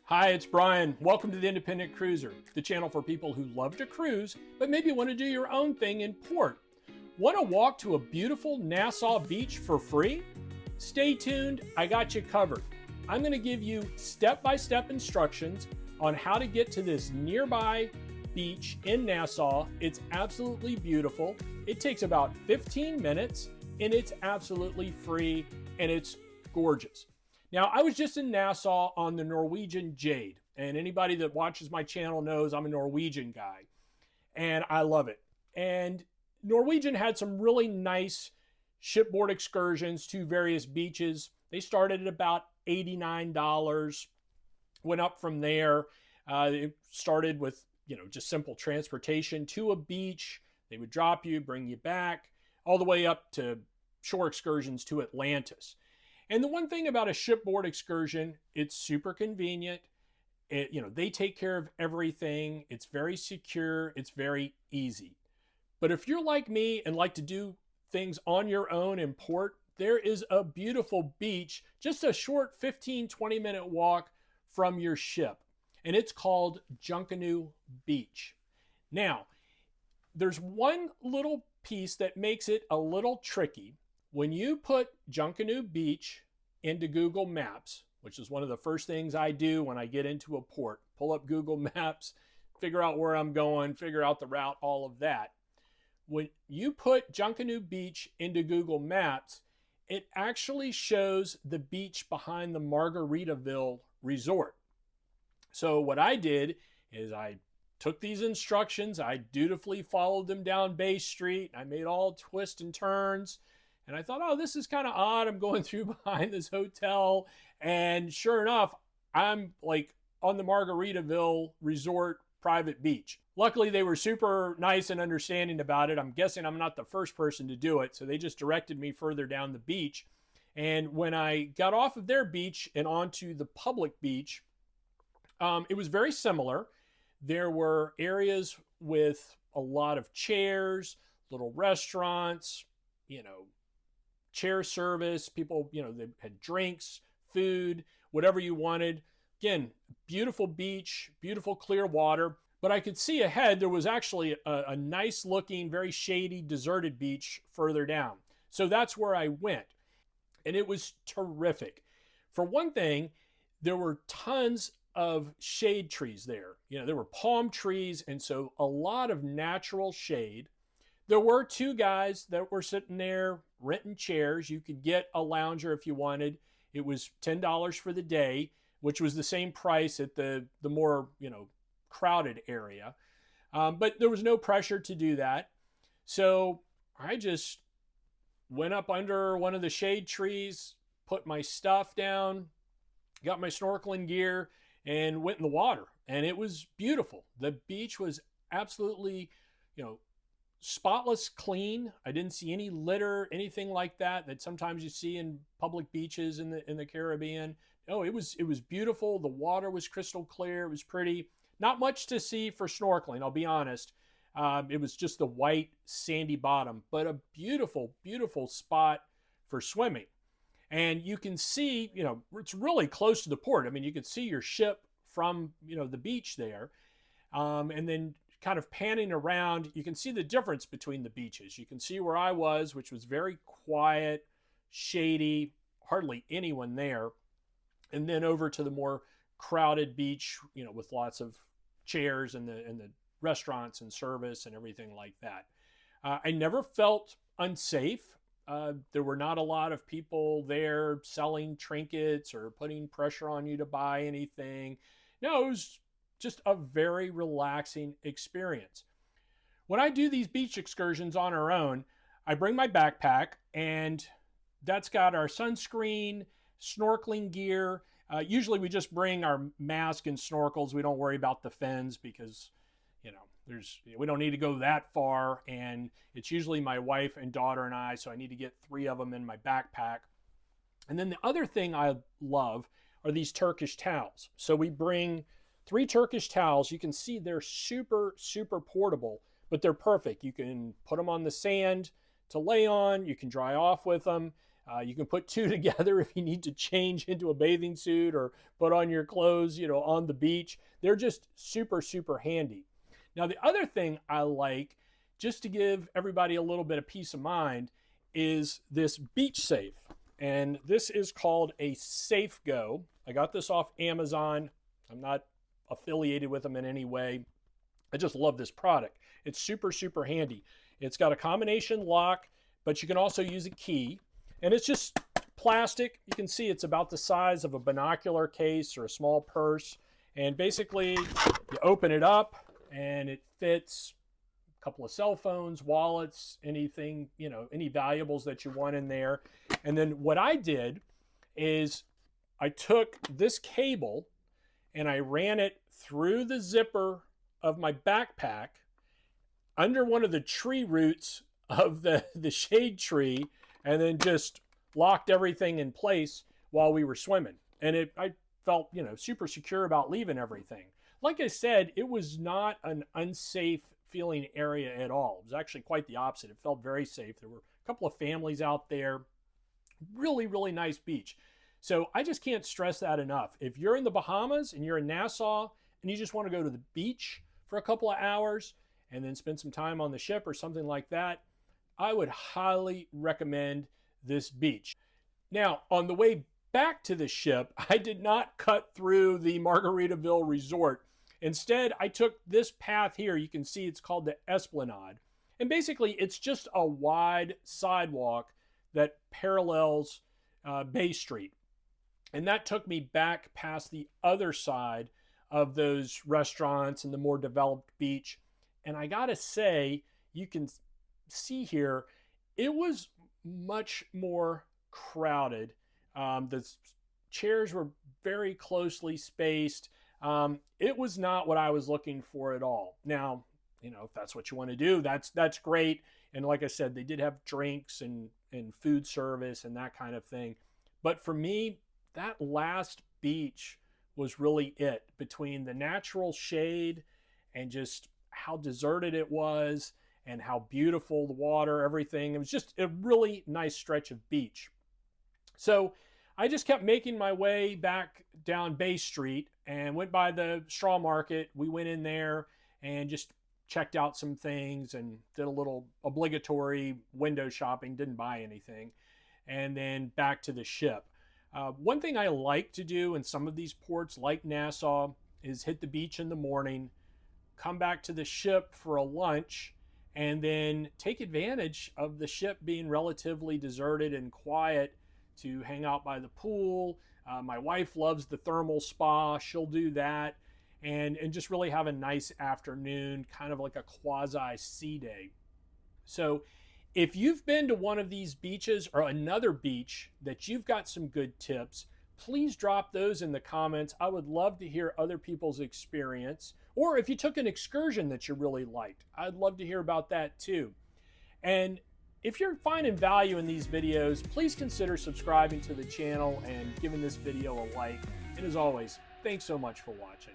Hi, it's Brian. Welcome to the Independent Cruiser, the channel for people who love to cruise, but maybe want to do your own thing in port. Want to walk to a beautiful Nassau Beach for free? Stay tuned, I got you covered. I'm going to give you step-by-step instructions on how to get to this nearby beach in Nassau. It's absolutely beautiful. It takes about 15 minutes, and it's absolutely free, and it's gorgeous. Now, I was just in Nassau on the Norwegian Jade, and anybody that watches my channel knows I'm a Norwegian guy, and I love it. And Norwegian had some really nice shipboard excursions to various beaches. They started at about $89, went up from there. It started with, just simple transportation to a beach. They would drop you, bring you back, all the way up to shore excursions to Atlantis. And the one thing about a shipboard excursion, it's super convenient. They take care of everything. It's very secure. It's very easy. But if you're like me and like to do things on your own in port, there is a beautiful beach, just a short 15, 20-minute walk from your ship. And it's called Junkanoo Beach. Now, there's one little piece that makes it a little tricky. When you put Junkanoo Beach into Google Maps, which is one of the first things I do when I get into a port, pull up Google Maps, figure out where I'm going, figure out the route, all of that. When you put Junkanoo Beach into Google Maps, it actually shows the beach behind the Margaritaville Resort. So what I did is I took these instructions, I dutifully followed them down Bay Street, I made all twists and turns, and I thought, oh, this is kind of odd. I'm going through behind this hotel. And sure enough, I'm like on the Margaritaville Resort private beach. Luckily, they were super nice and understanding about it. I'm guessing I'm not the first person to do it. So they just directed me further down the beach. And when I got off of their beach and onto the public beach, it was very similar. There were areas with a lot of chairs, little restaurants, chair service, people, they had drinks, food, whatever you wanted. Again, beautiful beach, beautiful clear water. But I could see ahead there was actually a nice looking, very shady, deserted beach further down. So that's where I went. And it was terrific. For one thing, there were tons of shade trees there. There were palm trees, and so a lot of natural shade. There were two guys that were sitting there renting chairs. You could get a lounger if you wanted. It was $10 for the day, which was the same price at the more, crowded area. But there was no pressure to do that. So I just went up under one of the shade trees, put my stuff down, got my snorkeling gear, and went in the water. And it was beautiful. The beach was absolutely, spotless clean. I didn't see any litter, anything like that sometimes you see in public beaches in the Caribbean. No, it was beautiful. The water was crystal clear. It was pretty. Not much to see for snorkeling, I'll be honest. It was just the white sandy bottom, but a beautiful, beautiful spot for swimming. And you can see, it's really close to the port. I mean, you could see your ship from, the beach there. And then kind of panning around, you can see the difference between the beaches. You can see where I was, which was very quiet, shady, hardly anyone there. And then over to the more crowded beach, with lots of chairs and the restaurants and service and everything like that. I never felt unsafe. There were not a lot of people there selling trinkets or putting pressure on you to buy anything. No, it was just a very relaxing experience. When I do these beach excursions on our own, I bring my backpack, and that's got our sunscreen, snorkeling gear. Usually we just bring our mask and snorkels. We don't worry about the fins because, we don't need to go that far. And it's usually my wife and daughter and I, so I need to get 3 of them in my backpack. And then the other thing I love are these Turkish towels. So we bring 3 Turkish towels. You can see they're super, super portable, but they're perfect. You can put them on the sand to lay on. You can dry off with them. You can put two together if you need to change into a bathing suit or put on your clothes, you know, on the beach. They're just super, super handy. Now, the other thing I like, just to give everybody a little bit of peace of mind, is this beach safe. And this is called a Safe Go. I got this off Amazon. I'm not affiliated with them in any way. I just love this product. It's super, super handy. It's got a combination lock, but you can also use a key. And it's just plastic. You can see it's about the size of a binocular case or a small purse. And basically, you open it up and it fits a couple of cell phones, wallets, anything, you know, any valuables that you want in there. And then what I did is I took this cable and I ran it through the zipper of my backpack under one of the tree roots of the shade tree, and then just locked everything in place while we were swimming. And I felt, you know, super secure about leaving everything. Like I said, it was not an unsafe feeling area at all. It was actually quite the opposite. It felt very safe. There were a couple of families out there. Really, really nice beach. So I just can't stress that enough. If you're in the Bahamas and you're in Nassau and you just want to go to the beach for a couple of hours and then spend some time on the ship or something like that, I would highly recommend this beach. Now, on the way back to the ship, I did not cut through the Margaritaville Resort. Instead, I took this path here. You can see it's called the Esplanade. And basically, it's just a wide sidewalk that parallels Bay Street. And that took me back past the other side of those restaurants and the more developed beach. And I gotta say, you can see here, it was much more crowded. The chairs were very closely spaced. It was not what I was looking for at all. Now, you know, if that's what you want to do, that's great. And like I said, they did have drinks and food service and that kind of thing. But for me, that last beach was really it, between the natural shade and just how deserted it was and how beautiful the water, everything. It was just a really nice stretch of beach. So I just kept making my way back down Bay Street and went by the straw market. We went in there and just checked out some things and did a little obligatory window shopping, didn't buy anything, and then back to the ship. One thing I like to do in some of these ports like Nassau is hit the beach in the morning, come back to the ship for a lunch, and then take advantage of the ship being relatively deserted and quiet to hang out by the pool. My wife loves the thermal spa. She'll do that. And just really have a nice afternoon, kind of like a quasi sea day. So if you've been to one of these beaches or another beach that you've got some good tips, please drop those in the comments. I would love to hear other people's experience. Or if you took an excursion that you really liked, I'd love to hear about that too. And if you're finding value in these videos, please consider subscribing to the channel and giving this video a like. And as always, thanks so much for watching.